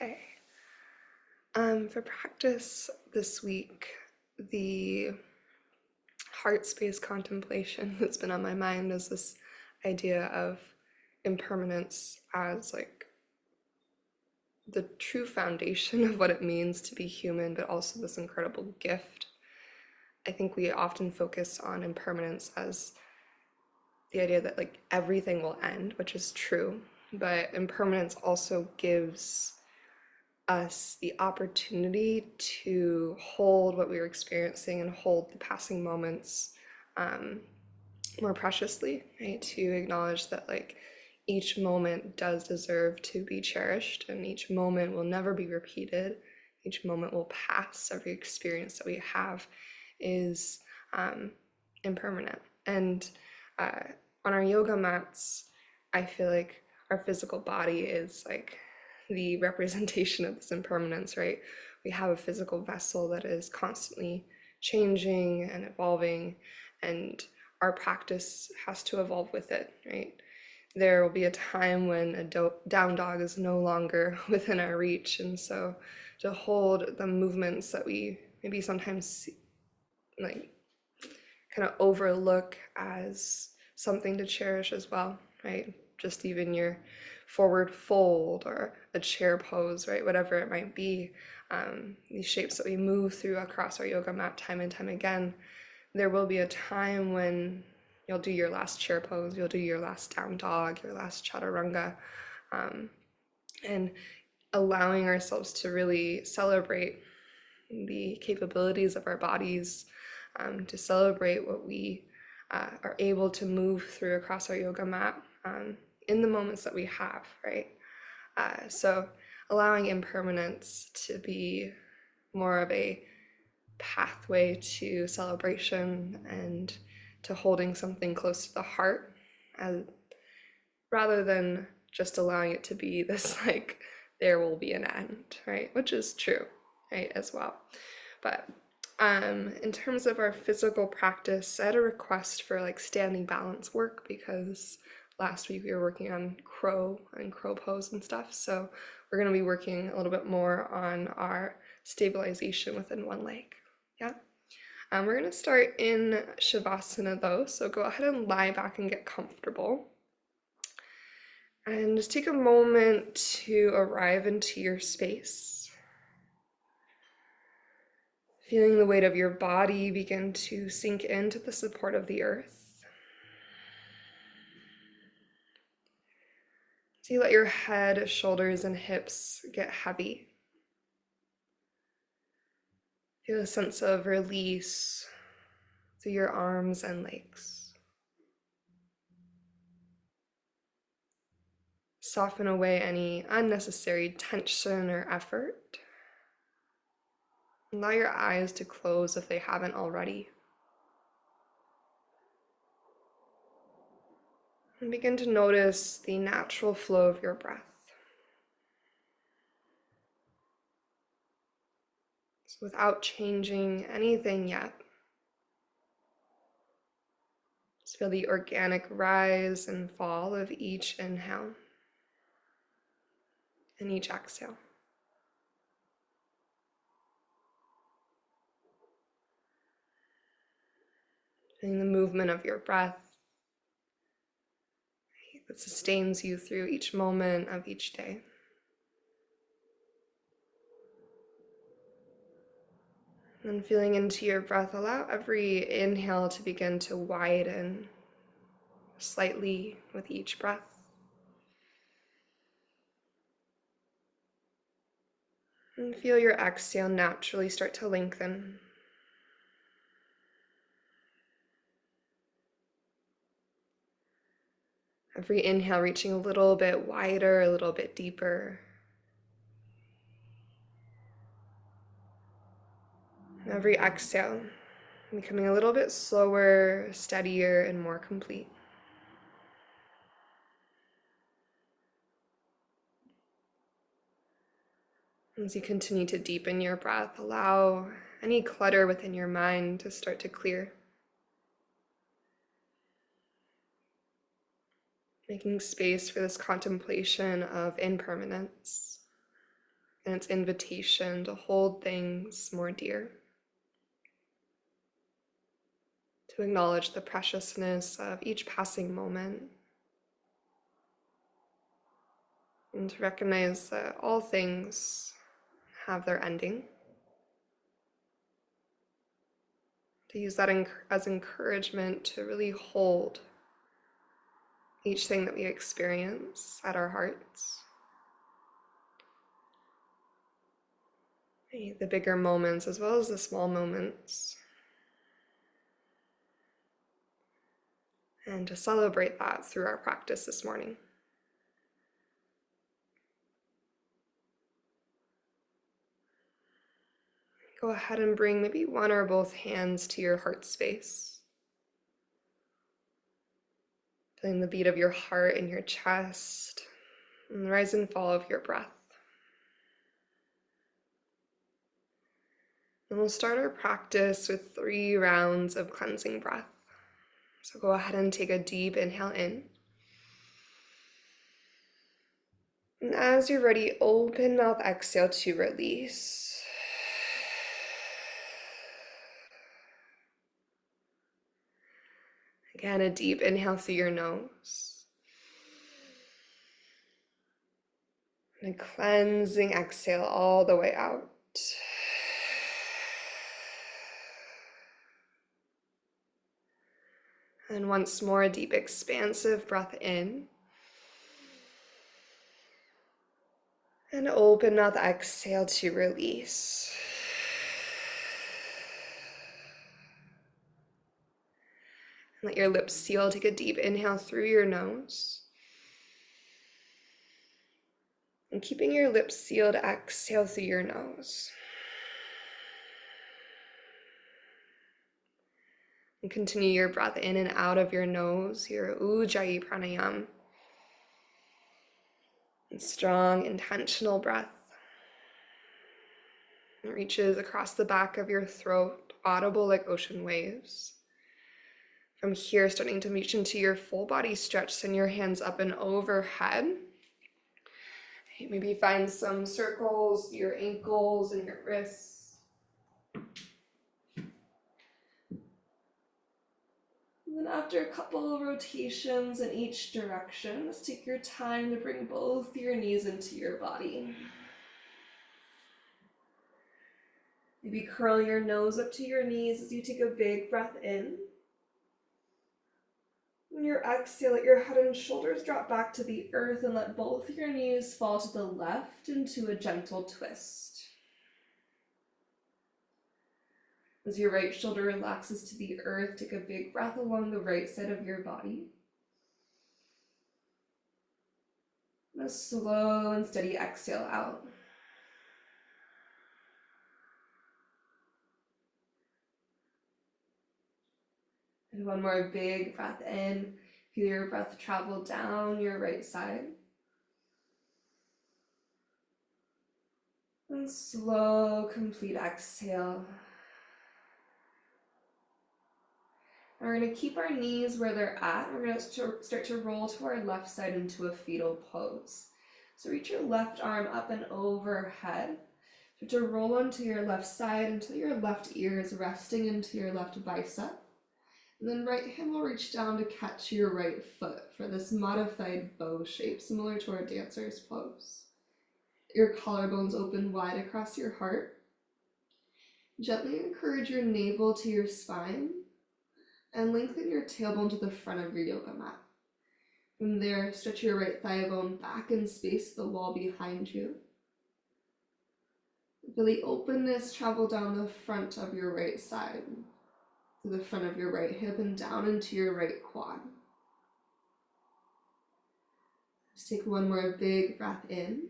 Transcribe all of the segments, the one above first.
Okay. For practice this week, the heart space contemplation that's been on my mind is this idea of impermanence as like the true foundation of what it means to be human, but also this incredible gift. I think we often focus on impermanence as the idea that like everything will end, which is true, but impermanence also gives us the opportunity to hold what we were experiencing and hold the passing moments um, more preciously, right? To acknowledge that like each moment does deserve to be cherished and each moment will never be repeated. Each moment will pass. Every experience that we have is impermanent. And on our yoga mats, I feel like our physical body is like the representation of this impermanence, right? We have a physical vessel that is constantly changing and evolving, and our practice has to evolve with it, right? There will be a time when a down dog is no longer within our reach, and so to hold the movements that we maybe sometimes see, like kind of overlook as something to cherish as well, right? Just even your forward fold or a chair pose, right? Whatever it might be, these shapes that we move through across our yoga mat time and time again, there will be a time when you'll do your last chair pose, you'll do your last down dog, your last chaturanga, and allowing ourselves to really celebrate the capabilities of our bodies, to celebrate what we are able to move through across our yoga mat in the moments that we have, right? So allowing impermanence to be more of a pathway to celebration and to holding something close to the heart, as, rather than just allowing it to be this like there will be an end, right? Which is true, right, as well. But in terms of our physical practice, I had a request for like standing balance work because last week we were working on crow and crow pose and stuff. So we're going to be working a little bit more on our stabilization within one leg. Yeah. We're going to start in Shavasana though. So go ahead and lie back and get comfortable. And just take a moment to arrive into your space. Feeling the weight of your body begin to sink into the support of the earth. So you let your head, shoulders, and hips get heavy. Feel a sense of release through your arms and legs. Soften away any unnecessary tension or effort. Allow your eyes to close if they haven't already. And begin to notice the natural flow of your breath. So without changing anything yet, just feel the organic rise and fall of each inhale and each exhale. Feeling the movement of your breath that sustains you through each moment of each day. And feeling into your breath, allow every inhale to begin to widen slightly with each breath. And feel your exhale naturally start to lengthen. Every inhale reaching a little bit wider, a little bit deeper. Every exhale becoming a little bit slower, steadier, and more complete. As you continue to deepen your breath, allow any clutter within your mind to start to clear. Making space for this contemplation of impermanence. and its invitation to hold things more dear, to acknowledge the preciousness of each passing moment, and to recognize that all things have their ending. To use that as encouragement to really hold each thing that we experience at our hearts. The bigger moments as well as the small moments. And to celebrate that through our practice this morning. Go ahead and bring maybe one or both hands to your heart space. Feeling the beat of your heart in your chest and the rise and fall of your breath. And we'll start our practice with 3 rounds of cleansing breath. So go ahead and take a deep inhale in. And as you're ready, open mouth exhale to release. Again, a deep inhale through your nose. And a cleansing exhale all the way out. And once more, a deep expansive breath in. And open mouth exhale to release. Let your lips seal. Take a deep inhale through your nose. And keeping your lips sealed, exhale through your nose. And continue your breath in and out of your nose, your Ujjayi pranayama. And strong, intentional breath. It reaches across the back of your throat, audible like ocean waves. From here, starting to reach into your full body stretch, send your hands up and overhead. Maybe find some circles, your ankles and your wrists. And then after a couple of rotations in each direction, just take your time to bring both your knees into your body. Maybe curl your nose up to your knees as you take a big breath in. When you exhale, let your head and shoulders drop back to the earth and let both your knees fall to the left into a gentle twist. As your right shoulder relaxes to the earth, take a big breath along the right side of your body. And a slow and steady exhale out. And one more big breath in. Feel your breath travel down your right side. And slow, complete exhale. And we're going to keep our knees where they're at. We're going to start to roll to our left side into a fetal pose. So reach your left arm up and overhead. Start to roll onto your left side until your left ear is resting into your left bicep. And then right hand will reach down to catch your right foot for this modified bow shape, similar to our dancer's pose. Your collarbones open wide across your heart. Gently encourage your navel to your spine and lengthen your tailbone to the front of your yoga mat. From there, stretch your right thigh bone back in space to the wall behind you. Feel the openness travel down the front of your right side, to the front of your right hip and down into your right quad. Just take one more big breath in.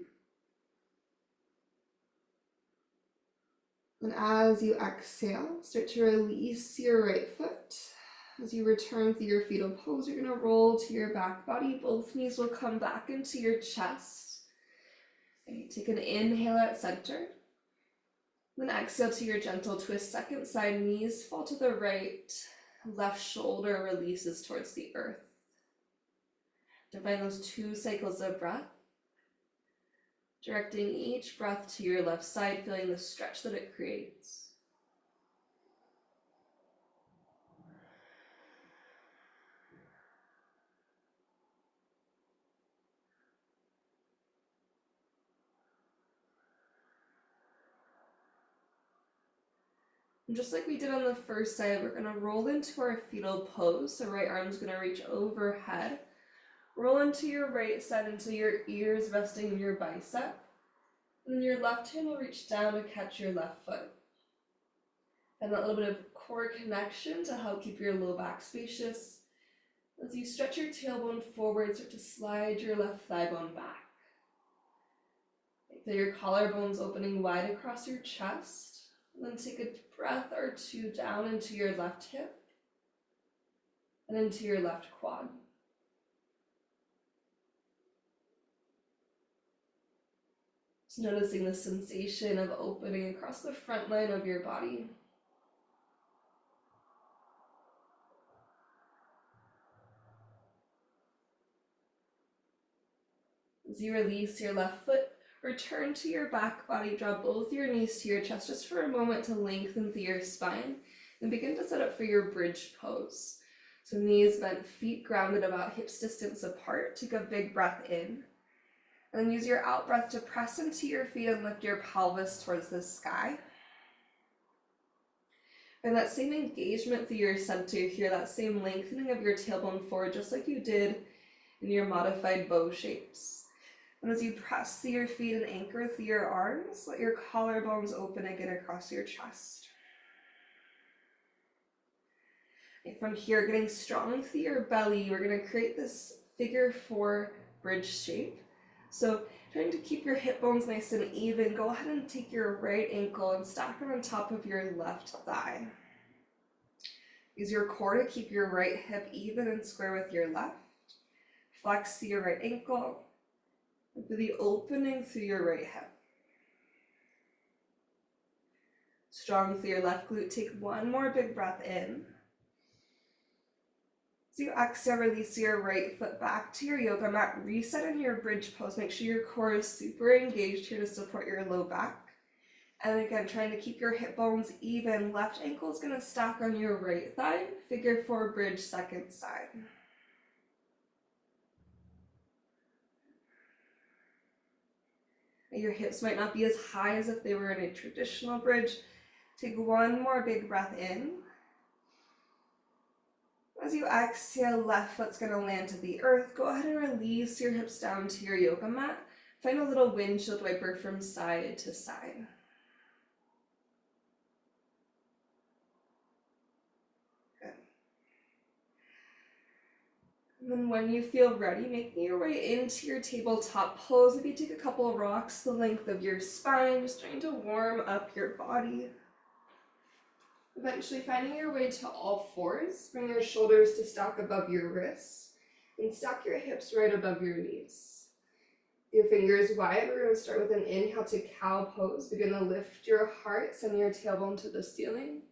And as you exhale, start to release your right foot. As you return through your fetal pose, you're going to roll to your back body. Both knees will come back into your chest. Okay, take an inhale at center. Then exhale to your gentle twist. Second side, knees fall to the right. Left shoulder releases towards the earth. Define those 2 cycles of breath. Directing each breath to your left side, feeling the stretch that it creates. And just like we did on the first side, we're going to roll into our fetal pose. So right arm's going to reach overhead. Roll into your right side until your ears resting in your bicep. And then your left hand will reach down to catch your left foot. And that little bit of core connection to help keep your low back spacious. As you stretch your tailbone forward, start to slide your left thigh bone back. Feel your collarbones opening wide across your chest. And then take a breath or two down into your left hip and into your left quad. Just noticing the sensation of opening across the front line of your body. As you release your left foot, return to your back body, draw both your knees to your chest just for a moment to lengthen through your spine, and begin to set up for your bridge pose. So knees bent, feet grounded about hips distance apart. Take a big breath in. And then use your out breath to press into your feet and lift your pelvis towards the sky. And that same engagement through your center here, that same lengthening of your tailbone forward, just like you did in your modified bow shapes. And as you press through your feet and anchor through your arms, let your collarbones open again across your chest. And from here, getting strong through your belly, we're going to create this figure 4 bridge shape. So trying to keep your hip bones nice and even, go ahead and take your right ankle and stack it on top of your left thigh. Use your core to keep your right hip even and square with your left. Flex through your right ankle. And feel the opening through your right hip. Strong through your left glute. Take one more big breath in. As you exhale, release your right foot back to your yoga mat. Reset in your bridge pose. Make sure your core is super engaged here to support your low back. And again, trying to keep your hip bones even. Left ankle is going to stack on your right thigh. Figure 4 bridge, second side. Your hips might not be as high as if they were in a traditional bridge. Take one more big breath in. As you exhale, left foot's going to land to the earth. Go ahead and release your hips down to your yoga mat. Find a little windshield wiper from side to side. Good. And then when you feel ready, making your way into your tabletop pose. Maybe take a couple of rocks the length of your spine, just trying to warm up your body. Eventually finding your way to all fours. Bring your shoulders to stack above your wrists and stack your hips right above your knees. Your fingers wide, we're going to start with an inhale to cow pose. Begin to lift your heart, send your tailbone to the ceiling.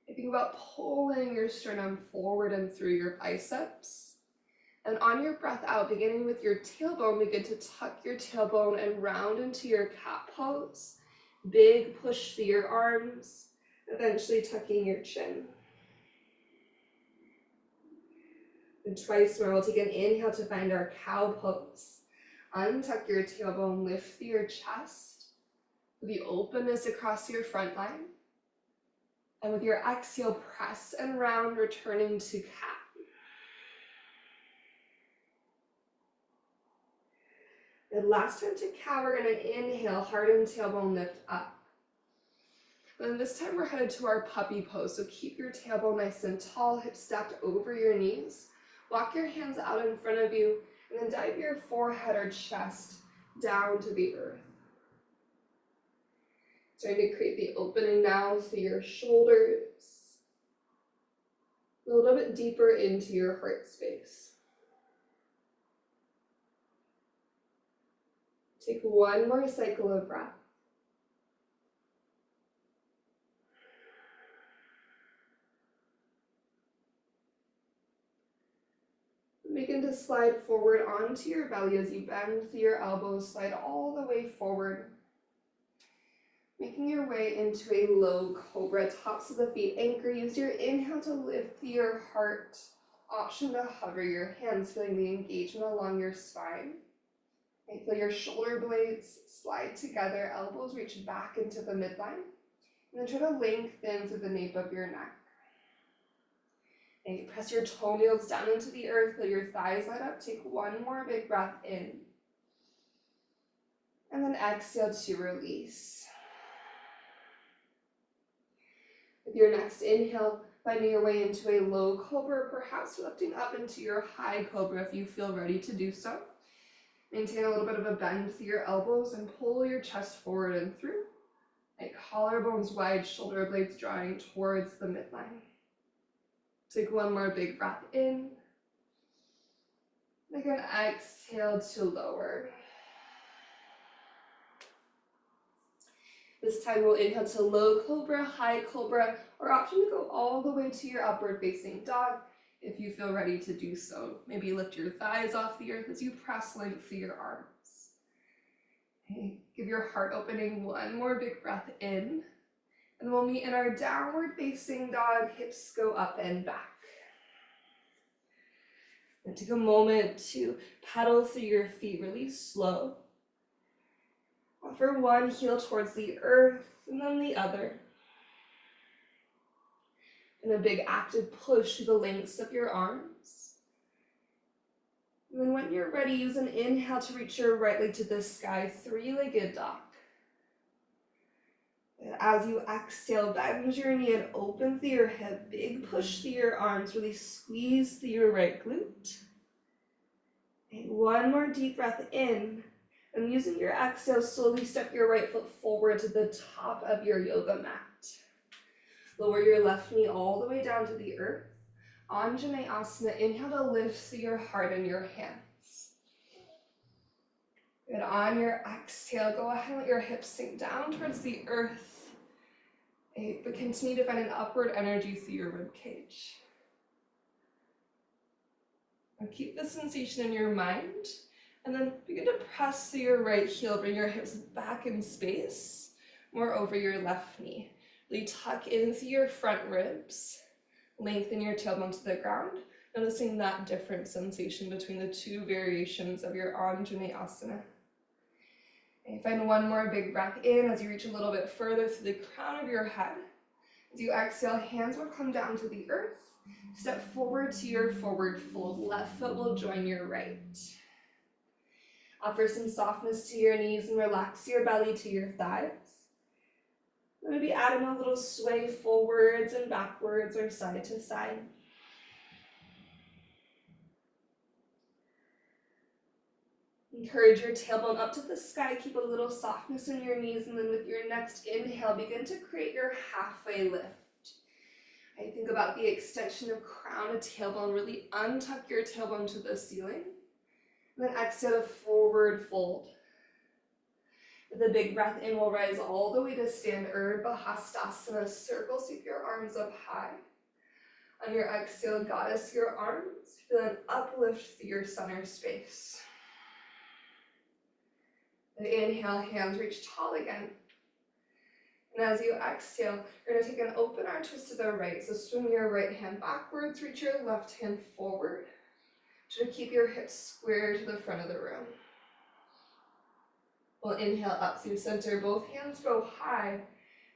Think about pulling your sternum forward and through your biceps. And on your breath out, beginning with your tailbone, begin to tuck your tailbone and round into your cat pose. Big push through your arms, eventually tucking your chin. And twice more, we'll take an inhale to find our cow pose. Untuck your tailbone, lift through your chest. The openness across your front line. And with your exhale, press and round, returning to cat. And last time to cow, we're going to inhale, heart and tailbone lift up. And then this time we're headed to our puppy pose. So keep your tailbone nice and tall, hips stacked over your knees. Walk your hands out in front of you, and then dive your forehead or chest down to the earth. Starting to create the opening now through your shoulders. A little bit deeper into your heart space. Take one more cycle of breath. Begin to slide forward onto your belly as you bend through your elbows, slide all the way forward. Making your way into a low cobra, tops of the feet anchor. Use your inhale to lift your heart. Option to hover your hands, feeling the engagement along your spine. And feel your shoulder blades slide together, elbows reach back into the midline. And then try to lengthen through the nape of your neck. And you press your toenails down into the earth, feel your thighs light up. Take one more big breath in. And then exhale to release. With your next inhale, finding your way into a low cobra, perhaps lifting up into your high cobra if you feel ready to do so. Maintain a little bit of a bend through your elbows and pull your chest forward and through. Like collarbones wide, shoulder blades drawing towards the midline. Take one more big breath in. Again, exhale to lower. This time we'll inhale to low cobra, high cobra, or option to go all the way to your upward facing dog if you feel ready to do so. Maybe lift your thighs off the earth as you press length through your arms. Okay. Give your heart opening one more big breath in, and we'll meet in our downward facing dog, hips go up and back. And take a moment to pedal through your feet really slow. Offer one heel towards the earth and then the other. And a big active push through the lengths of your arms. And then when you're ready, use an inhale to reach your right leg to the sky, three-legged dog. And as you exhale, bend your knee and open through your hip. Big push through your arms, really squeeze through your right glute. And one more deep breath in. And using your exhale, slowly step your right foot forward to the top of your yoga mat. Lower your left knee all the way down to the earth. Anjaneyasana, inhale to lift through your heart and your hands. And on your exhale, go ahead and let your hips sink down towards the earth. But continue to find an upward energy through your rib cage. Now keep the sensation in your mind. And then begin to press through your right heel, bring your hips back in space, more over your left knee. Really tuck in through your front ribs, lengthen your tailbone to the ground, noticing that different sensation between the two variations of your Anjaneyasana. And find one more big breath in as you reach a little bit further through the crown of your head. As you exhale, hands will come down to the earth. Step forward to your forward fold. Left foot will join your right. Offer some softness to your knees and relax your belly to your thighs. Maybe add in a little sway forwards and backwards or side to side. Encourage your tailbone up to the sky. Keep a little softness in your knees, and then with your next inhale, begin to create your halfway lift. I think about the extension of crown to tailbone. Really untuck your tailbone to the ceiling. And then exhale to forward fold. With a big breath in, we'll rise all the way to stand Urdhva Hastasana. Circle, sweep your arms up high. On your exhale, goddess your arms. Feel an uplift through your center space. And inhale, hands reach tall again. And as you exhale, you're going to take an open arm twist to the right. So swing your right hand backwards, reach your left hand forward. Try to keep your hips square to the front of the room. We'll inhale up through center, both hands go high.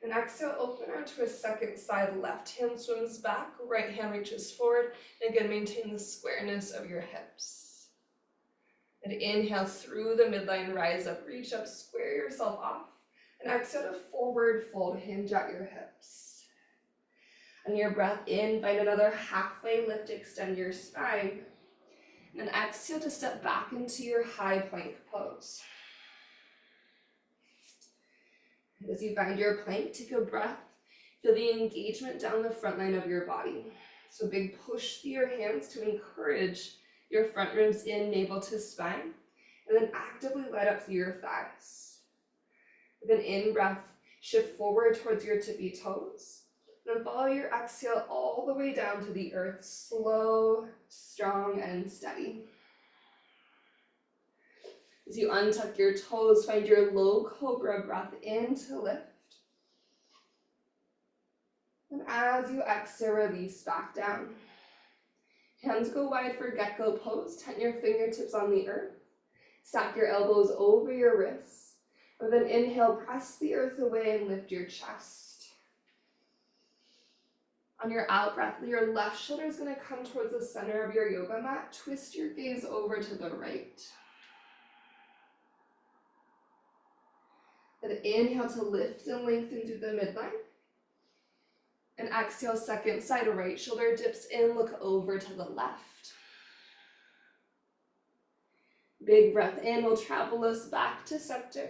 And exhale, open arm to a second side. Left hand swims back, right hand reaches forward. And again, maintain the squareness of your hips. And inhale through the midline, rise up, reach up, square yourself off. And exhale to forward fold, hinge at your hips. On your breath in, find another halfway lift, extend your spine. And exhale to step back into your high plank pose. As you find your plank, take a breath. Feel the engagement down the front line of your body. So big push through your hands to encourage your front ribs in, navel to spine. And then actively light up through your thighs. With an in breath, shift forward towards your tippy toes. And follow your exhale all the way down to the earth, slow, strong, and steady. As you untuck your toes, find your low cobra breath in to lift. And as you exhale, release back down. Hands go wide for gecko pose. Tent your fingertips on the earth. Stack your elbows over your wrists. And then inhale, press the earth away and lift your chest. On your out breath, your left shoulder is going to come towards the center of your yoga mat. Twist your gaze over to the right. Then inhale to lift and lengthen through the midline. And exhale, second side, right shoulder dips in, look over to the left. Big breath in will travel us back to center.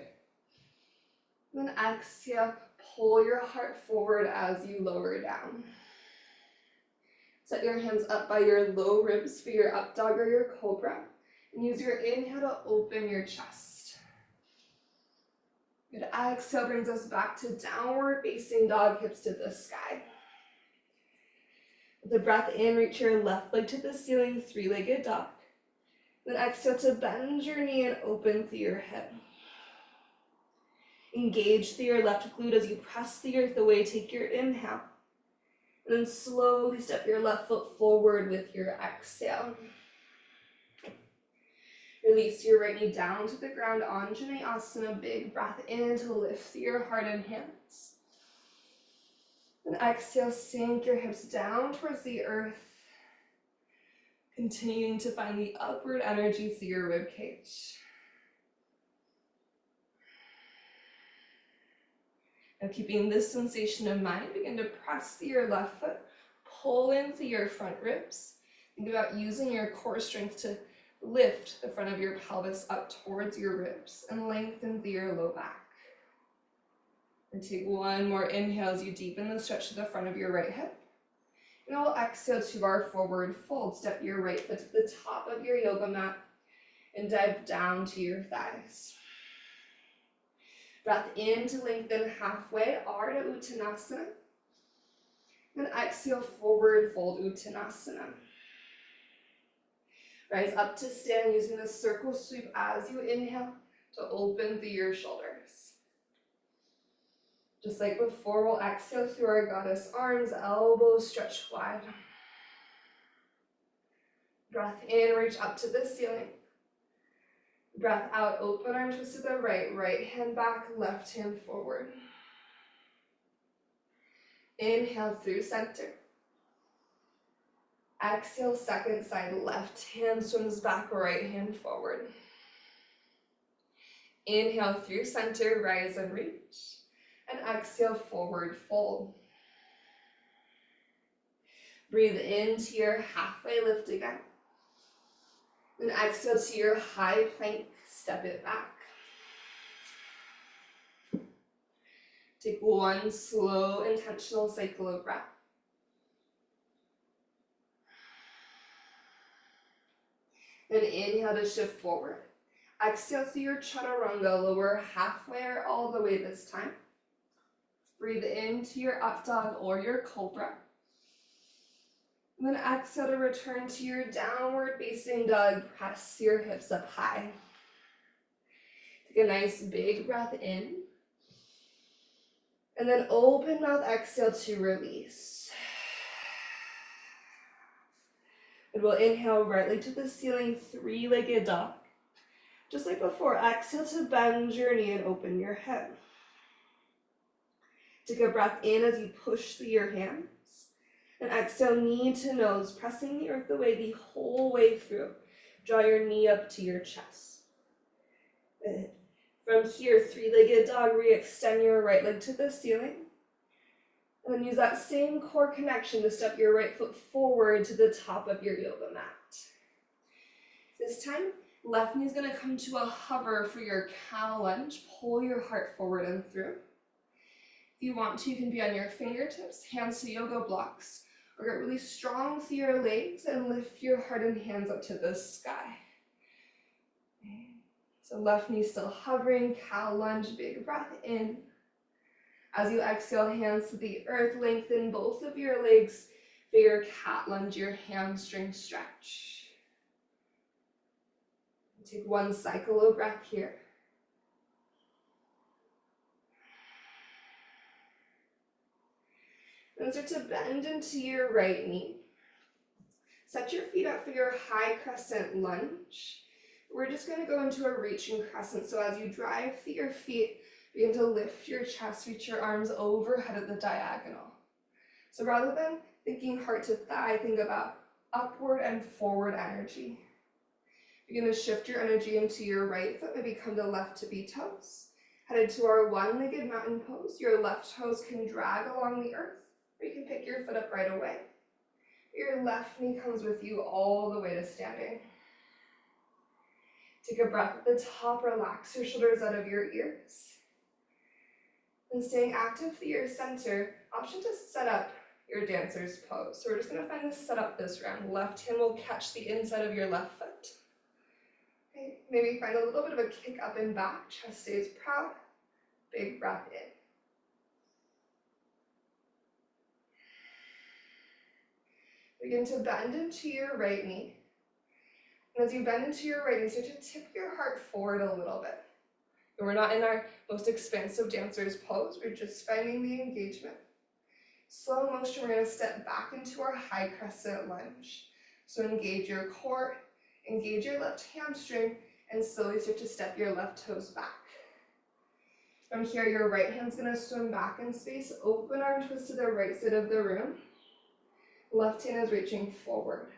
Then exhale, pull your heart forward as you lower down. Set your hands up by your low ribs for your up dog or your cobra. And use your inhale to open your chest. Good. Exhale brings us back to downward facing dog, hips to the sky. With the breath in, reach your left leg to the ceiling, three-legged dog. Then exhale to bend your knee and open through your hip. Engage through your left glute as you press the earth away. Take your inhale. And then slowly step your left foot forward with your exhale. Release your right knee down to the ground, Anjaneyasana. Big breath in to lift your heart and hands. And exhale, sink your hips down towards the earth. Continuing to find the upward energy through your rib cage. Now keeping this sensation in mind, begin to press through your left foot, pull in through your front ribs. Think about using your core strength to lift the front of your pelvis up towards your ribs and lengthen through your low back. And take one more inhale as you deepen the stretch to the front of your right hip. And we'll exhale to our forward fold. Step your right foot to the top of your yoga mat and dive down to your thighs. Breath in to lengthen halfway, Ardha Uttanasana. And exhale, forward fold Uttanasana. Rise up to stand using the circle sweep as you inhale to open through your shoulders. Just like before, we'll exhale through our goddess arms, elbows stretched wide. Breath in, reach up to the ceiling. Breath out, open arm twist to the right, right hand back, left hand forward. Inhale through center. Exhale, second side, left hand swims back, right hand forward. Inhale through center, rise and reach. And exhale, forward fold. Breathe into your halfway lift again. Then exhale to your high plank, step it back. Take one slow, intentional cycle of breath. Then inhale to shift forward. Exhale through your chaturanga, lower halfway or all the way this time. Breathe into your up dog or your cobra. And then exhale to return to your downward facing dog. Press your hips up high. Take a nice big breath in. And then open mouth, exhale to release. And we'll inhale right leg to the ceiling, three-legged dog. Just like before, exhale to bend your knee and open your hip. Take a breath in as you push through your hands. And exhale, knee to nose, pressing the earth away the whole way through. Draw your knee up to your chest. Good. From here, three-legged dog, re-extend your right leg to the ceiling. And then use that same core connection to step your right foot forward to the top of your yoga mat. This time, left knee is going to come to a hover for your cow lunge. Pull your heart forward and through. If you want to, you can be on your fingertips, hands to yoga blocks, or get really strong through your legs and lift your heart and hands up to the sky. Okay. So left knee still hovering, cow lunge, big breath in. As you exhale, hands to the earth, lengthen both of your legs for your cat lunge, your hamstring stretch. Take one cycle of breath here. And start to bend into your right knee. Set your feet up for your high crescent lunge. We're just going to go into a reaching crescent. So as you drive your feet, begin to lift your chest, reach your arms overhead at the diagonal. So rather than thinking heart to thigh, think about upward and forward energy. Begin to shift your energy into your right foot, maybe come to left tippy toes. Headed to our one-legged mountain pose. Your left toes can drag along the earth, or you can pick your foot up right away. Your left knee comes with you all the way to standing. Take a breath at the top, relax your shoulders out of your ears. And staying active through your center, option to set up your dancer's pose. So we're just going to find the setup this round. Left hand will catch the inside of your left foot. Okay, maybe find a little bit of a kick up and back, chest stays proud. Big breath in. Begin to bend into your right knee. And as you bend into your right knee, start to tip your heart forward a little bit. And we're not in our most expansive dancer's pose, we're just finding the engagement. Slow motion, we're going to step back into our high crescent lunge. So engage your core, engage your left hamstring, and slowly start to step your left toes back. From here, your right hand's going to swim back in space, open arm twist to the right side of the room. Left hand is reaching forward.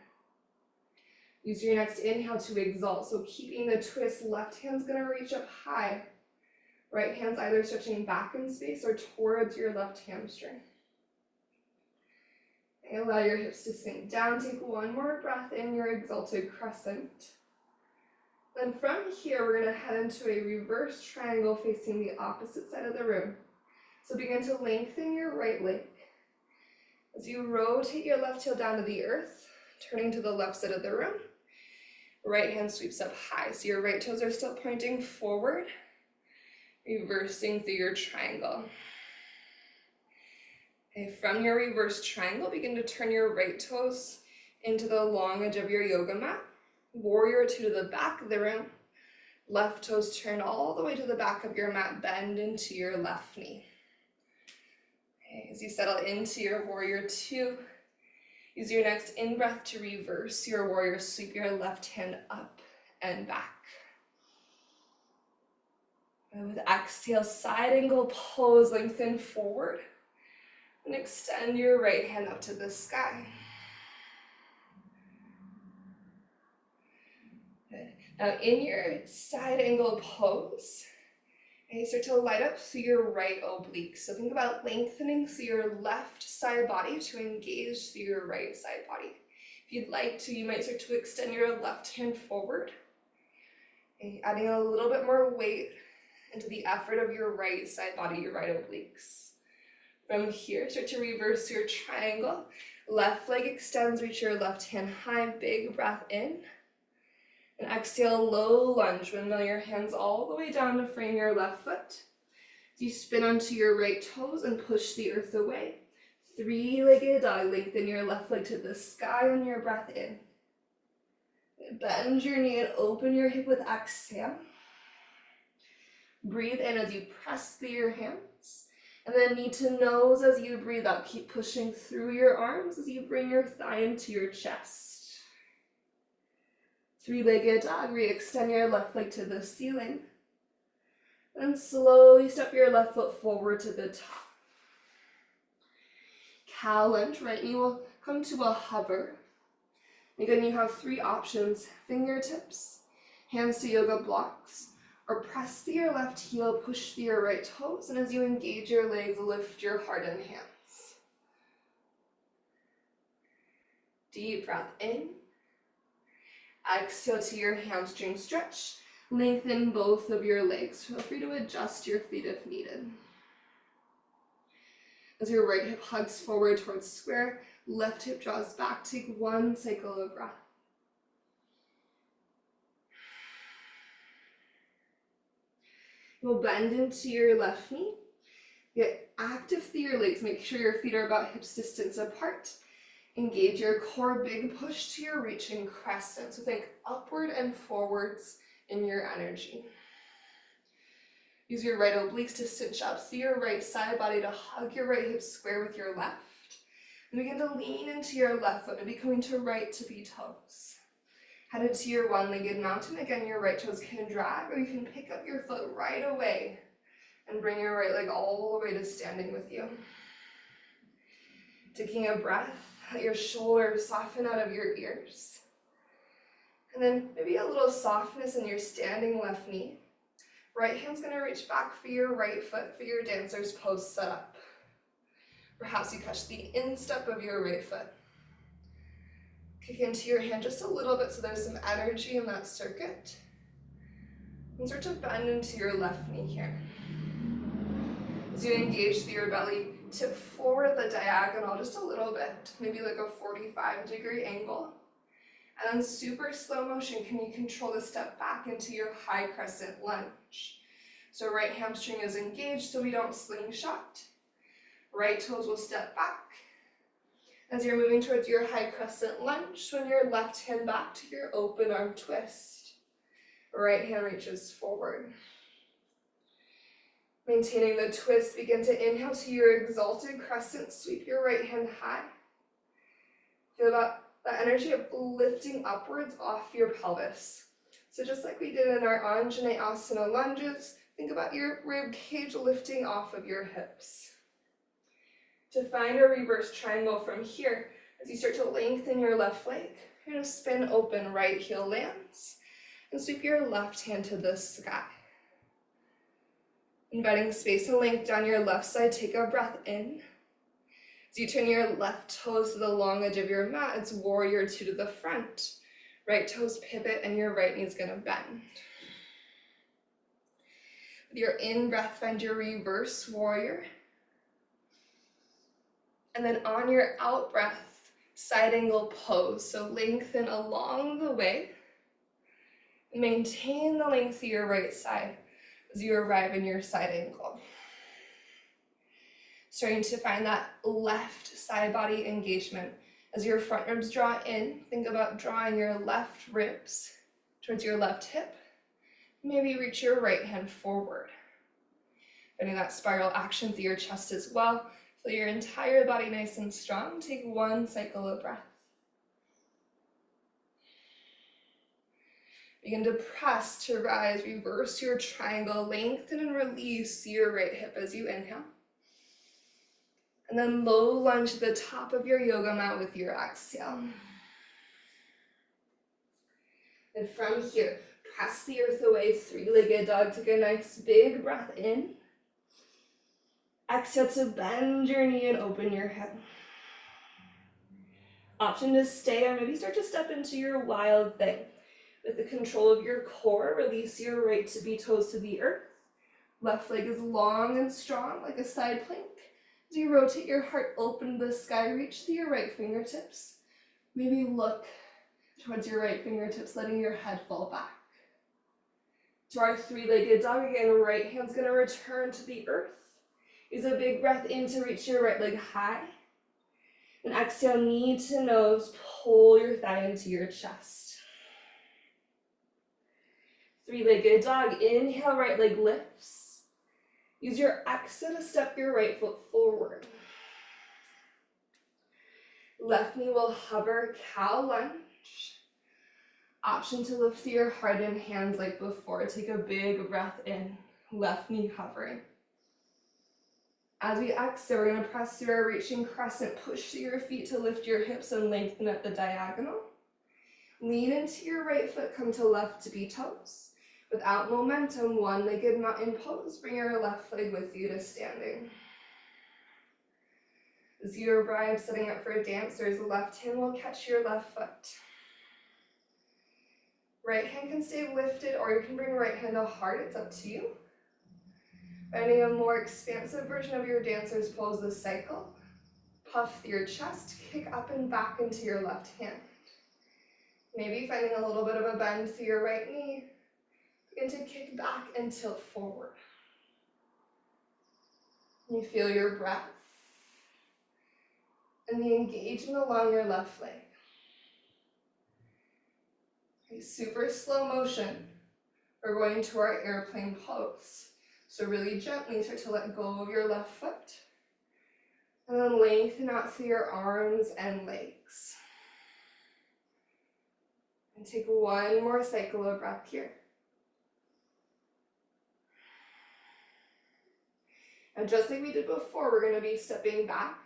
Use your next inhale to exalt. So keeping the twist, left hand's going to reach up high. Right hand's either stretching back in space or towards your left hamstring. And allow your hips to sink down. Take one more breath in your exalted crescent. Then from here, we're going to head into a reverse triangle facing the opposite side of the room. So begin to lengthen your right leg. As you rotate your left heel down to the earth, turning to the left side of the room, right hand sweeps up high. So your right toes are still pointing forward, reversing through your triangle. Okay, from your reverse triangle, begin to turn your right toes into the long edge of your yoga mat. Warrior two to the back of the room. Left toes turn all the way to the back of your mat, bend into your left knee. As you settle into your warrior two, use your next in-breath to reverse your warrior, sweep your left hand up and back. And with exhale, side angle pose, lengthen forward, and extend your right hand up to the sky. Good. Now in your side angle pose, and start to light up through your right oblique. So think about lengthening through your left side body to engage through your right side body. If you'd like to, you might start to extend your left hand forward, okay, adding a little bit more weight into the effort of your right side body, your right obliques. From here, start to reverse your triangle. Left leg extends, reach your left hand high, big breath in. And exhale, low lunge. Windmill your hands all the way down to frame your left foot. As you spin onto your right toes and push the earth away. Three-legged dog. Lengthen your left leg to the sky on your breath in. Bend your knee and open your hip with exhale. Breathe in as you press through your hands. And then knee to nose as you breathe out. Keep pushing through your arms as you bring your thigh into your chest. Three-legged dog, re-extend your left leg to the ceiling. And slowly step your left foot forward to the top. Cow lunge, right knee will come to a hover. Again, you have three options: fingertips, hands to yoga blocks, or press through your left heel, push through your right toes, and as you engage your legs, lift your heart and hands. Deep breath in. Exhale to your hamstring stretch. Lengthen both of your legs. Feel free to adjust your feet if needed. As your right hip hugs forward towards square, left hip draws back. Take one cycle of breath. You'll bend into your left knee. Get active through your legs. Make sure your feet are about hips distance apart. Engage your core, big push to your reaching crescent. So think upward and forwards in your energy. Use your right obliques to cinch up through your right side body to hug your right hip square with your left. And begin to lean into your left foot, maybe coming to right tippy toes. Headed to your one-legged mountain. Again, your right toes can drag, or you can pick up your foot right away and bring your right leg all the way to standing with you. Taking a breath, let your shoulders soften out of your ears. And then maybe a little softness in your standing left knee. Right hand's gonna reach back for your right foot for your dancer's pose set up. Perhaps you catch the instep of your right foot. Kick into your hand just a little bit so there's some energy in that circuit. And start to bend into your left knee here. As you engage through your belly, tip forward the diagonal just a little bit, maybe like a 45-degree angle. And then super slow motion, can you control the step back into your high crescent lunge? So right hamstring is engaged so we don't slingshot. Right toes will step back. As you're moving towards your high crescent lunge, swing your left hand back to your open arm twist. Right hand reaches forward. Maintaining the twist, begin to inhale to your exalted crescent, sweep your right hand high. Feel that energy of lifting upwards off your pelvis. So just like we did in our Anjaneyasana lunges, think about your rib cage lifting off of your hips. To find a reverse triangle from here, as you start to lengthen your left leg, you're going to spin open, right heel lands, and sweep your left hand to the sky. Inviting space and length down your left side, take a breath in. As you turn your left toes to the long edge of your mat, it's warrior two to the front. Right toes pivot and your right knee is going to bend. With your in-breath, find your reverse warrior. And then on your out-breath, side angle pose. So lengthen along the way. Maintain the length of your right side as you arrive in your side angle. Starting to find that left side body engagement. As your front ribs draw in, think about drawing your left ribs towards your left hip. Maybe reach your right hand forward. Finding that spiral action through your chest as well. Feel your entire body nice and strong. Take one cycle of breath. Begin to press to rise, reverse your triangle, lengthen and release your right hip as you inhale. And then low lunge to the top of your yoga mat with your exhale. And from here, press the earth away, three-legged dog. Take a nice big breath in. Exhale to bend your knee and open your hip. Option to stay or maybe start to step into your wild thing. With the control of your core, release your right tippy toes to the earth. Left leg is long and strong like a side plank. As you rotate your heart open to the sky, reach to your right fingertips. Maybe look towards your right fingertips, letting your head fall back. To our three-legged dog again, right hand's gonna return to the earth. Use a big breath in to reach your right leg high. And exhale, knee to nose, pull your thigh into your chest. Three-legged dog, inhale, right leg lifts. Use your exhale to step your right foot forward. Left knee will hover, cow lunge. Option to lift your heart in hands like before. Take a big breath in, left knee hovering. As we exhale, we're going to press through our reaching crescent. Push through your feet to lift your hips and lengthen at the diagonal. Lean into your right foot, come to left tippy toes. Without momentum, one-legged mountain pose. Bring your left leg with you to standing. As you arrive, setting up for dancers, the left hand will catch your left foot. Right hand can stay lifted, or you can bring right hand to heart. It's up to you. Finding a more expansive version of your dancer's pose this cycle. Puff your chest, kick up and back into your left hand. Maybe finding a little bit of a bend through your right knee. Begin to kick back and tilt forward. You feel your breath and the engagement along your left leg. A super slow motion. We're going to our airplane pose. So really gently start to let go of your left foot. And then lengthen out through your arms and legs. And take one more cycle of breath here. And just like we did before, we're going to be stepping back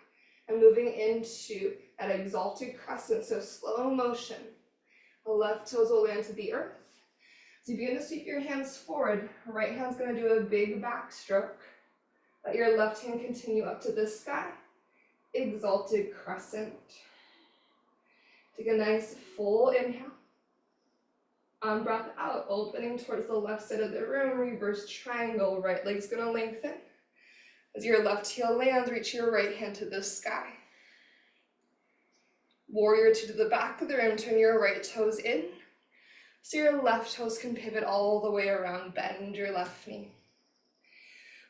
and moving into an exalted crescent, so slow motion. The left toes will land to the earth. So you begin to sweep your hands forward. Right hand's going to do a big backstroke. Let your left hand continue up to the sky. Exalted crescent. Take a nice full inhale. On breath out, opening towards the left side of the room, reverse triangle. Right leg's going to lengthen. As your left heel lands, reach your right hand to the sky. Warrior two to the back of the room, turn your right toes in. So your left toes can pivot all the way around, bend your left knee.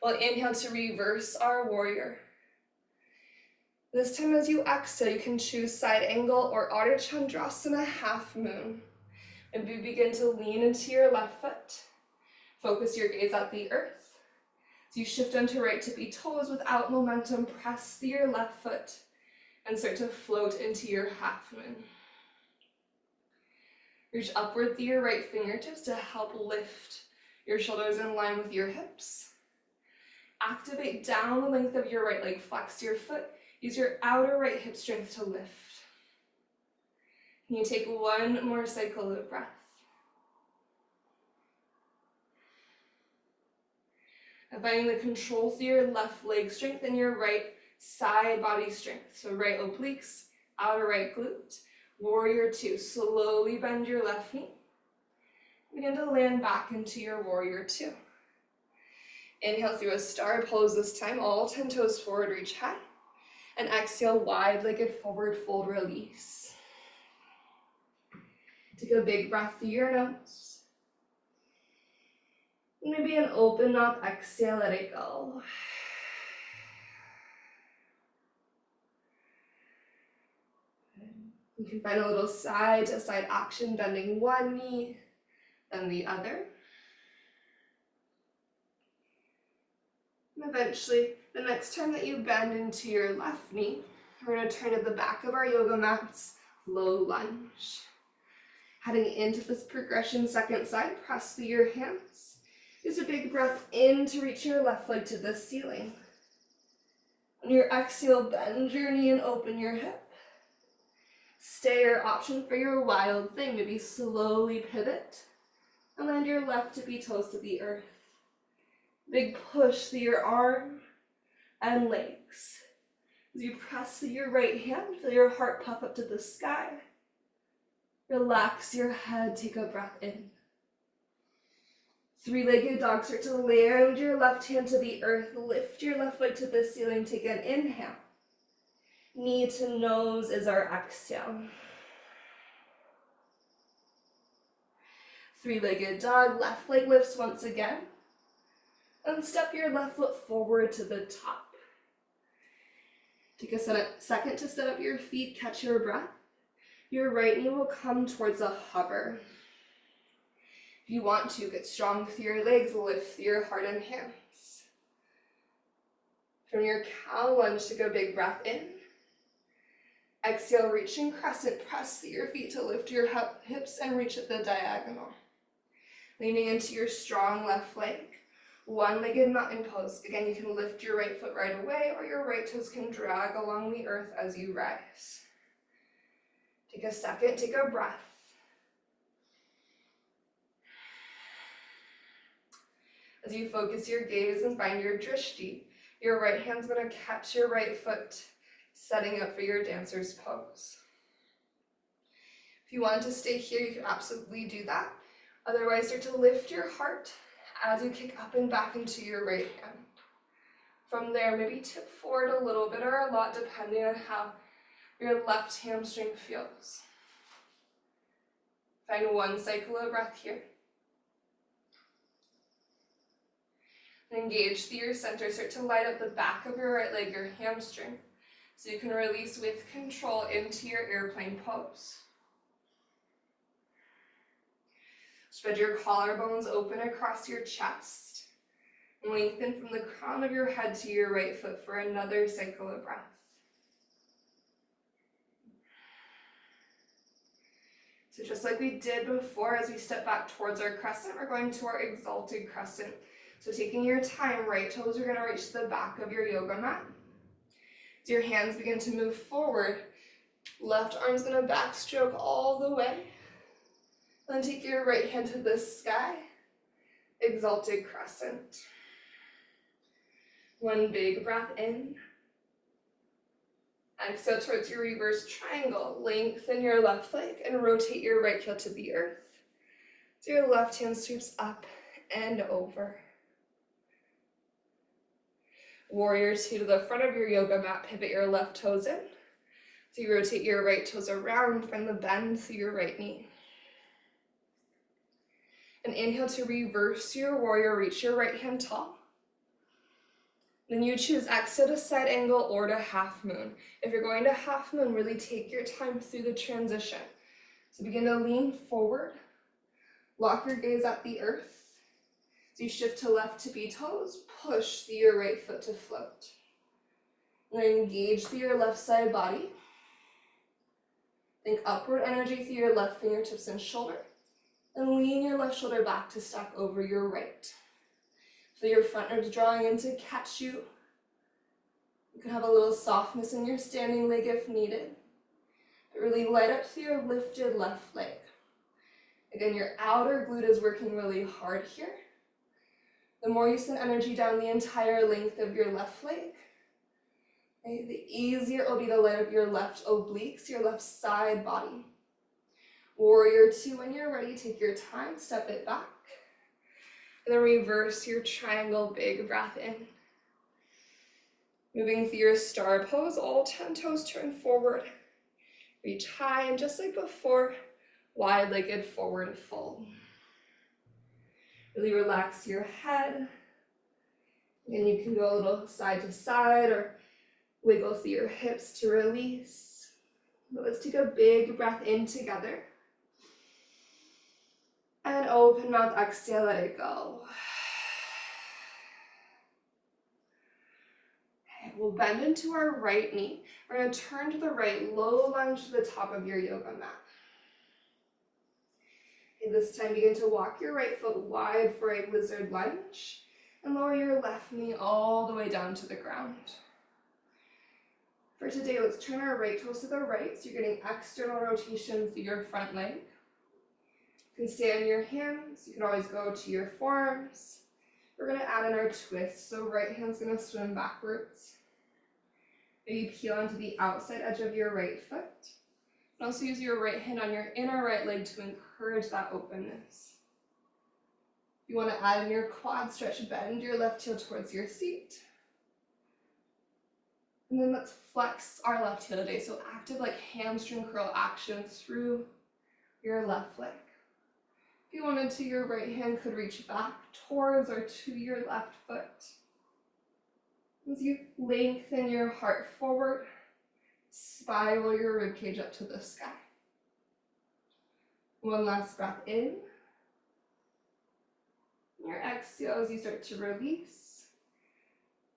We'll inhale to reverse our warrior. This time as you exhale, you can choose side angle or Ardha Chandrasana, half moon. And we begin to lean into your left foot. Focus your gaze at the earth. As you shift onto right tippy toes without momentum, press through your left foot and start to float into your half moon. Reach upward through your right fingertips to help lift your shoulders in line with your hips. Activate down the length of your right leg, flex your foot. Use your outer right hip strength to lift. Can you take one more cycle of breath? And finding the control through your left leg strength and your right side body strength. So right obliques, outer right glute. Warrior two, slowly bend your left knee. Begin to land back into your warrior two. Inhale through a star pose this time, all 10 toes forward, reach high. And exhale, wide-legged forward fold release. Take a big breath through your nose. Maybe an open mouth exhale, let it go. You can find a little side to side action, bending one knee, then the other. And eventually, the next time that you bend into your left knee, we're going to turn to the back of our yoga mats, low lunge. Heading into this progression, second side, press through your hands. Use a big breath in to reach your left leg to the ceiling. On your exhale, bend your knee and open your hip. Stay or option for your wild thing. Maybe slowly pivot and land your left tippy toes to the earth. Big push through your arm and legs. As you press through your right hand, feel your heart puff up to the sky. Relax your head, take a breath in. Three-legged dog, start to land your left hand to the earth, lift your left leg to the ceiling, take an inhale. Knee to nose is our exhale. Three-legged dog, left leg lifts once again. And step your left foot forward to the top. Take a second to set up your feet, catch your breath. Your right knee will come towards a hover. If you want to, get strong through your legs, lift through your heart and hands. From your cow lunge, take a big breath in. Exhale, reaching crescent, press through your feet to lift your hips and reach at the diagonal. Leaning into your strong left leg. One-legged mountain pose. Again, you can lift your right foot right away, or your right toes can drag along the earth as you rise. Take a second, take a breath. As you focus your gaze and find your drishti, your right hand's going to catch your right foot, setting up for your dancer's pose. If you want to stay here, you can absolutely do that. Otherwise, start to lift your heart as you kick up and back into your right hand. From there, maybe tip forward a little bit or a lot, depending on how your left hamstring feels. Find one cycle of breath here. Engage through your center. Start to light up the back of your right leg, your hamstring, so you can release with control into your airplane pose. Spread your collarbones open across your chest. Lengthen from the crown of your head to your right foot for another cycle of breath. So just like we did before, as we step back towards our crescent, we're going to our exalted crescent. So taking your time, right toes are going to reach the back of your yoga mat. As your hands begin to move forward, left arm's going to backstroke all the way. Then take your right hand to the sky, exalted crescent. One big breath in. Exhale towards your reverse triangle. Lengthen your left leg and rotate your right heel to the earth. So your left hand sweeps up and over. Warrior two to the front of your yoga mat. Pivot your left toes in. So you rotate your right toes around from the bend through your right knee. And inhale to reverse your warrior. Reach your right hand tall. Then you choose exhale to side angle or to half moon. If you're going to half moon, really take your time through the transition. So begin to lean forward. Lock your gaze at the earth. As you shift to left tippy toes, push through your right foot to float. And then engage through your left side body. Think upward energy through your left fingertips and shoulder. And lean your left shoulder back to stack over your right. So your front ribs drawing in to catch you. You can have a little softness in your standing leg if needed. But really light up through your lifted left leg. Again, your outer glute is working really hard here. The more you send energy down the entire length of your left leg, the easier it will be to light up your left obliques, your left side body. Warrior two, when you're ready, take your time, step it back. And then reverse your triangle, big breath in. Moving through your star pose, all 10 toes turn forward. Reach high, and just like before, wide-legged forward fold. Really relax your head. And you can go a little side to side or wiggle through your hips to release. But let's take a big breath in together. And open mouth, exhale, let it go. Okay, we'll bend into our right knee. We're going to turn to the right, low lunge to the top of your yoga mat. Okay, this time begin to walk your right foot wide for a lizard lunge and lower your left knee all the way down to the ground. For today, let's turn our right toes to the right so you're getting external rotation through your front leg. You can stay on your hands. You can always go to your forearms. We're going to add in our twist. So right hand's going to swim backwards. Maybe peel onto the outside edge of your right foot. And also use your right hand on your inner right leg to encourage that openness. You want to add in your quad stretch, bend your left heel towards your seat. And then let's flex our left heel today. So active like hamstring curl action through your left leg. If you wanted to, your right hand could reach back towards or to your left foot. As you lengthen your heart forward, spiral your ribcage up to the sky. One last breath in. Your exhale as you start to release.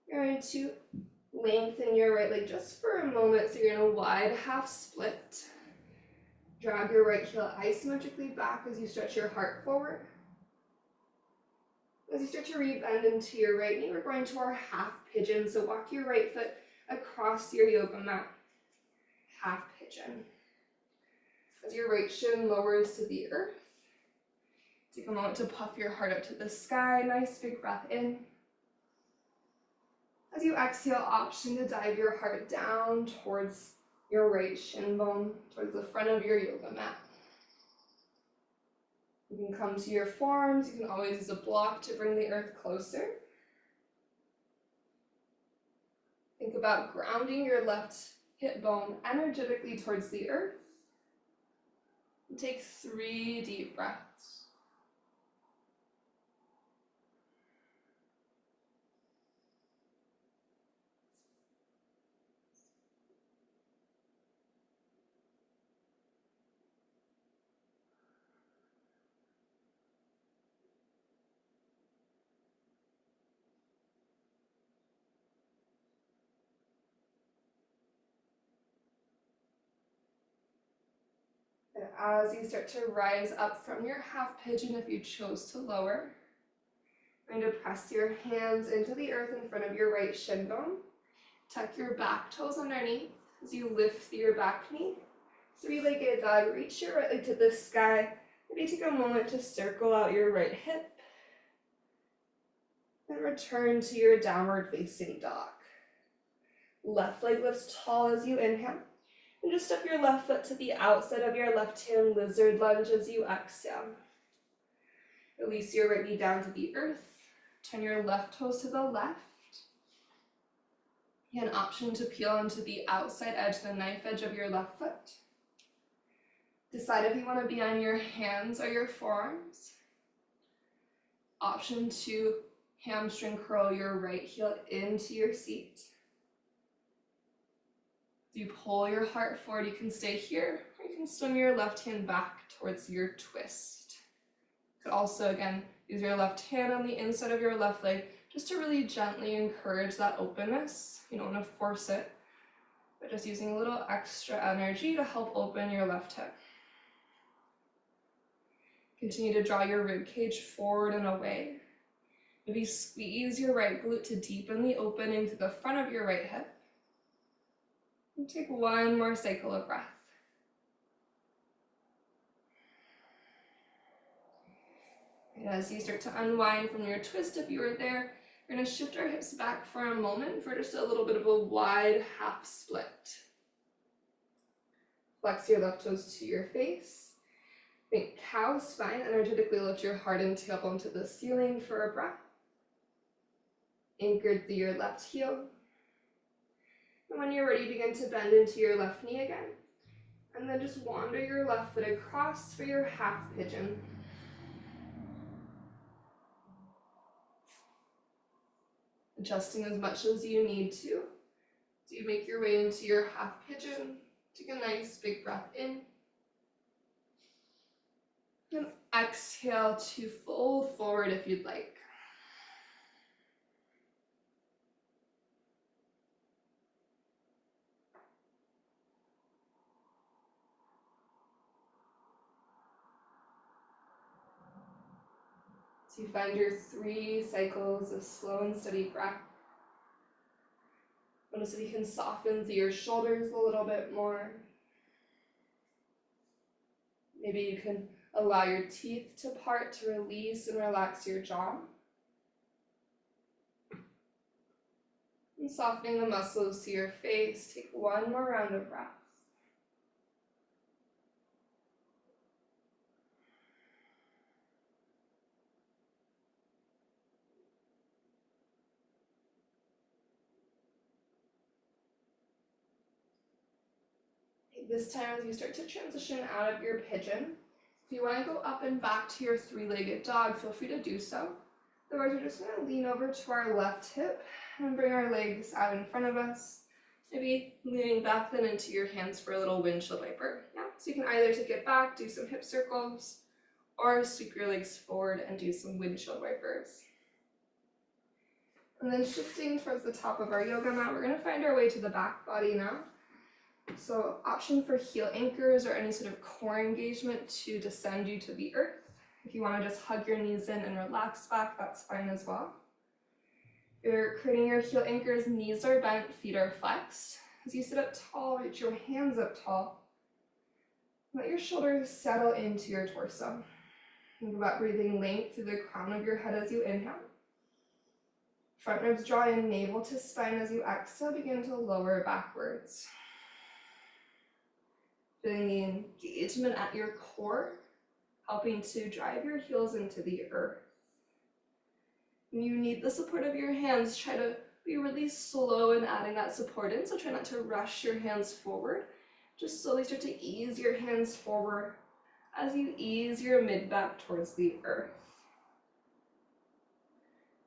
You're going to lengthen your right leg just for a moment. So you're in a wide half split. Drag your right heel isometrically back as you stretch your heart forward. As you start to rebend into your right knee, we're going to our half pigeon. So walk your right foot across your yoga mat. Half pigeon. As your right shin lowers to the earth, take a moment to puff your heart up to the sky. Nice big breath in. As you exhale, option to dive your heart down towards your right shin bone, towards the front of your yoga mat. You can come to your forearms. You can always use a block to bring the earth closer. Think about grounding your left hip bone energetically towards the earth. And take 3 deep breaths. As you start to rise up from your half pigeon, if you chose to lower, you're going to press your hands into the earth in front of your right shin bone. Tuck your back toes underneath as you lift your back knee. Three-legged dog, reach your right leg to the sky. Maybe take a moment to circle out your right hip. And return to your downward facing dog. Left leg lifts tall as you inhale. And just step your left foot to the outside of your left hand lizard lunge as you exhale. Release your right knee down to the earth. Turn your left toes to the left. You have an option to peel into the outside edge, the knife edge of your left foot. Decide if you want to be on your hands or your forearms. Option to hamstring curl your right heel into your seat. If you pull your heart forward, you can stay here, or you can swim your left hand back towards your twist. You could also, again, use your left hand on the inside of your left leg just to really gently encourage that openness. You don't want to force it, but just using a little extra energy to help open your left hip. Continue to draw your rib cage forward and away. Maybe squeeze your right glute to deepen the opening to the front of your right hip. And take one more cycle of breath. And as you start to unwind from your twist, if you were there, we're going to shift our hips back for a moment for just a little bit of a wide half split. Flex your left toes to your face. Think cow spine. Energetically lift your heart and tailbone to the ceiling for a breath. Anchored through your left heel. And when you're ready, begin to bend into your left knee again. And then just wander your left foot across for your half pigeon. Adjusting as much as you need to. So you make your way into your half pigeon. Take a nice big breath in. And exhale to fold forward if you'd like. So you find your 3 cycles of slow and steady breath. Notice if you can soften through your shoulders a little bit more. Maybe you can allow your teeth to part to release and relax your jaw. And softening the muscles to your face, take one more round of breath. This time, as you start to transition out of your pigeon, if you want to go up and back to your 3-legged dog, feel free to do so. Otherwise, we're just going to lean over to our left hip and bring our legs out in front of us. Maybe leaning back then into your hands for a little windshield wiper. Yeah, so you can either take it back, do some hip circles, or sweep your legs forward and do some windshield wipers. And then shifting towards the top of our yoga mat, we're going to find our way to the back body now. So option for heel anchors or any sort of core engagement to descend you to the earth. If you want to just hug your knees in and relax back, that's fine as well. If you're creating your heel anchors, knees are bent, feet are flexed. As you sit up tall, reach your hands up tall. Let your shoulders settle into your torso. Think about breathing length through the crown of your head as you inhale. Front ribs draw in, navel to spine. As you exhale, begin to lower backwards. Feeling the engagement at your core, helping to drive your heels into the earth. When you need the support of your hands, try to be really slow in adding that support in, so try not to rush your hands forward. Just slowly start to ease your hands forward as you ease your mid-back towards the earth.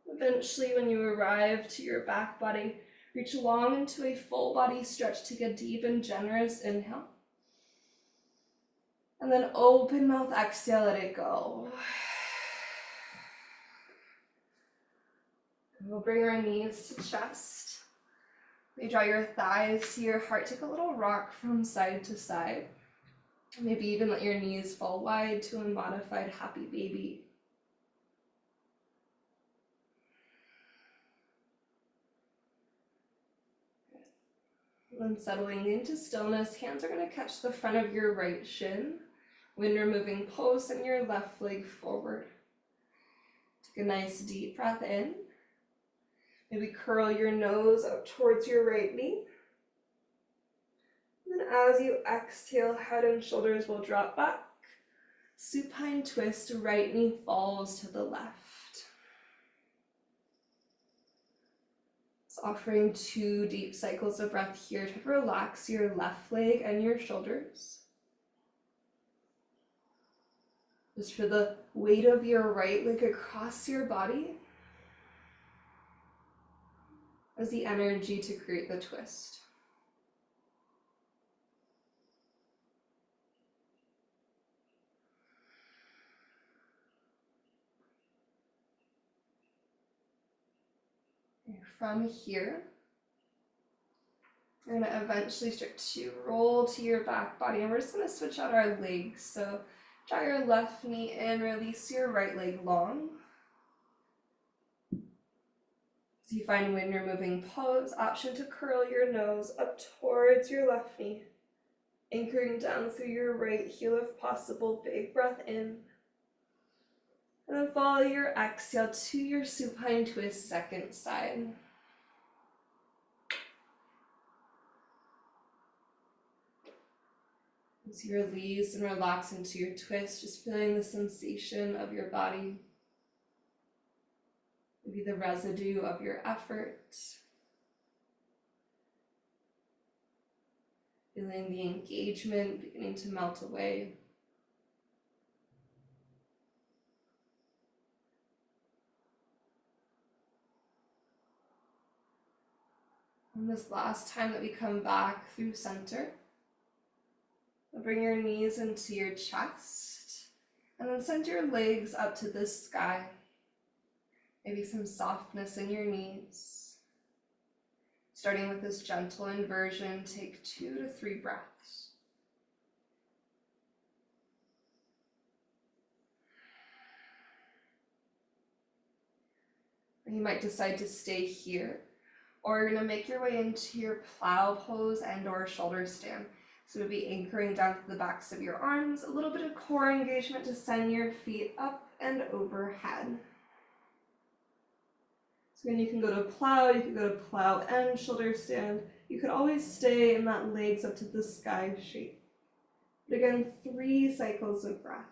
Eventually, when you arrive to your back body, reach long into a full body stretch. Take a deep and generous inhale. And then open mouth, exhale, let it go. We'll bring our knees to chest. We draw your thighs to your heart. Take a little rock from side to side. Maybe even let your knees fall wide to a modified happy baby. Then settling into stillness, hands are going to catch the front of your right shin. Wind removing pose, and your left leg forward. Take a nice deep breath in. Maybe curl your nose up towards your right knee. And then as you exhale, head and shoulders will drop back. Supine twist, right knee falls to the left. So offering 2 deep cycles of breath here to relax your left leg and your shoulders. Just feel the weight of your right leg across your body as the energy to create the twist. From here, you're going to eventually start to roll to your back body, and we're just going to switch out our legs. So draw your left knee in, release your right leg long. So you find wind removing pose, option to curl your nose up towards your left knee, anchoring down through your right heel if possible. Big breath in. And then follow your exhale to your supine twist, second side. As you release and relax into your twist, just feeling the sensation of your body. Maybe the residue of your effort. Feeling the engagement beginning to melt away. And this last time that we come back through center, bring your knees into your chest, and then send your legs up to the sky. Maybe some softness in your knees. Starting with this gentle inversion, take 2 to 3 breaths. And you might decide to stay here, or you're going to make your way into your plow pose and or shoulder stand. So we'll be anchoring down to the backs of your arms, a little bit of core engagement to send your feet up and overhead. So then you can go to plow, you can go to plow and shoulder stand. You could always stay in that legs up to the sky shape. But again, 3 cycles of breath.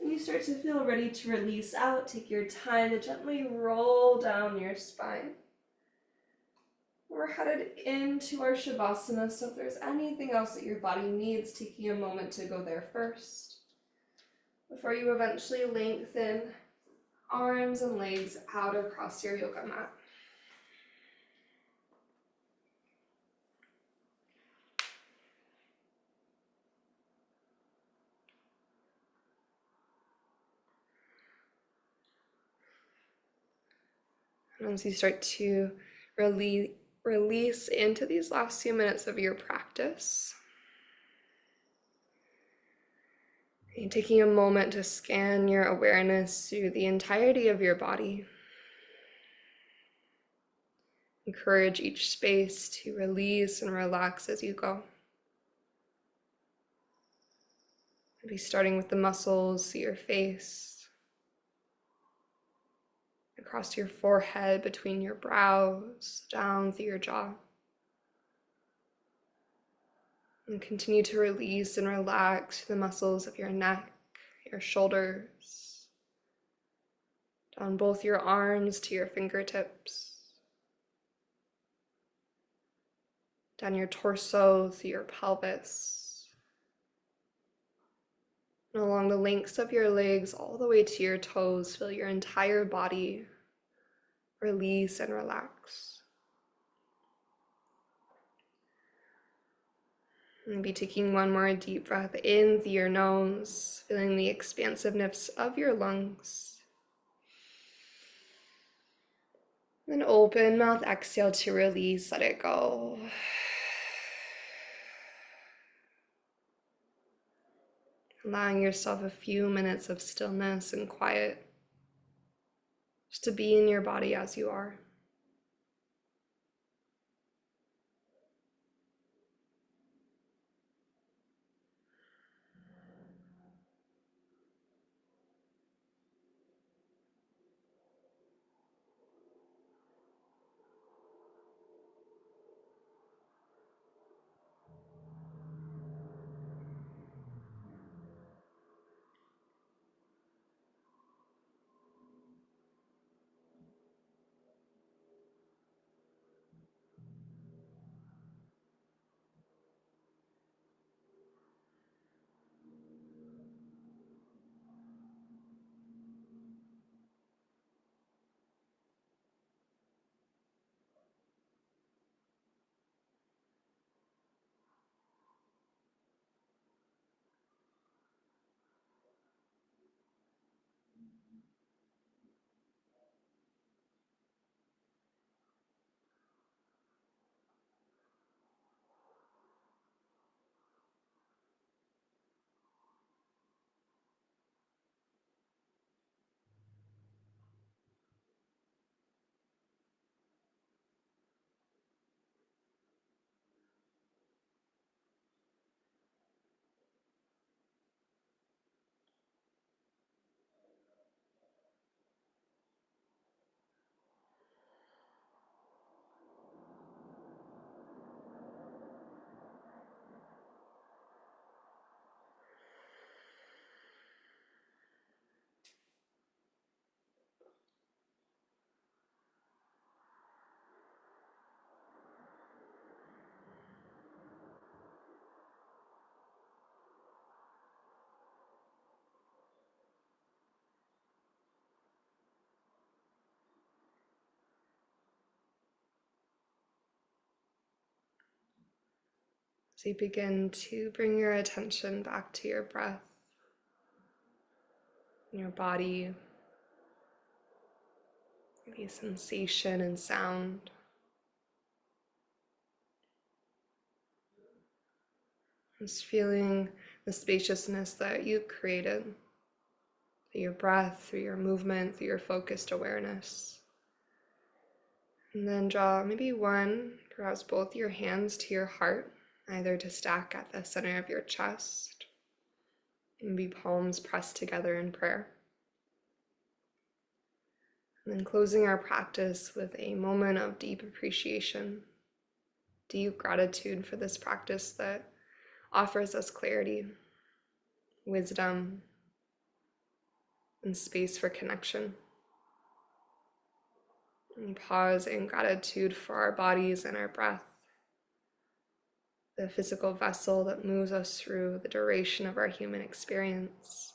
When you start to feel ready to release out, take your time to gently roll down your spine. We're headed into our Shavasana, so if there's anything else that your body needs, taking a moment to go there first. Before you eventually lengthen arms and legs out across your yoga mat. And as you start to release into these last few minutes of your practice, and taking a moment to scan your awareness through the entirety of your body. Encourage each space to release and relax as you go. Maybe starting with the muscles of your face, across your forehead, between your brows, down through your jaw. And continue to release and relax the muscles of your neck, your shoulders, down both your arms to your fingertips, down your torso to your pelvis, and along the lengths of your legs all the way to your toes. Feel your entire body release and relax. Maybe taking one more deep breath in through your nose, feeling the expansiveness of your lungs. Then open mouth, exhale to release, let it go. Allowing yourself a few minutes of stillness and quiet, just to be in your body as you are. As you begin to bring your attention back to your breath, your body, maybe sensation and sound. Just feeling the spaciousness that you created through your breath, through your movement, through your focused awareness. And then draw maybe one, perhaps both your hands to your heart, either to stack at the center of your chest, maybe palms pressed together in prayer. And then closing our practice with a moment of deep appreciation, deep gratitude for this practice that offers us clarity, wisdom, and space for connection. And pause in gratitude for our bodies and our breath, the physical vessel that moves us through the duration of our human experience,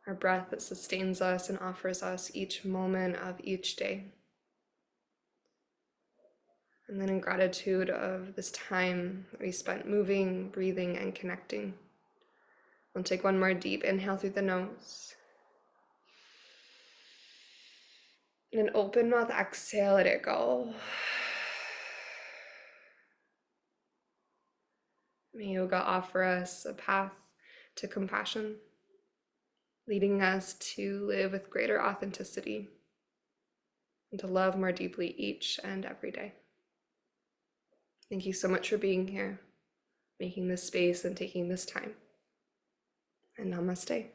our breath that sustains us and offers us each moment of each day. And then in gratitude of this time that we spent moving, breathing, and connecting, we'll take one more deep inhale through the nose. And an open mouth exhale, let it go. May yoga offer us a path to compassion, leading us to live with greater authenticity and to love more deeply each and every day. Thank you so much for being here, making this space and taking this time. And namaste.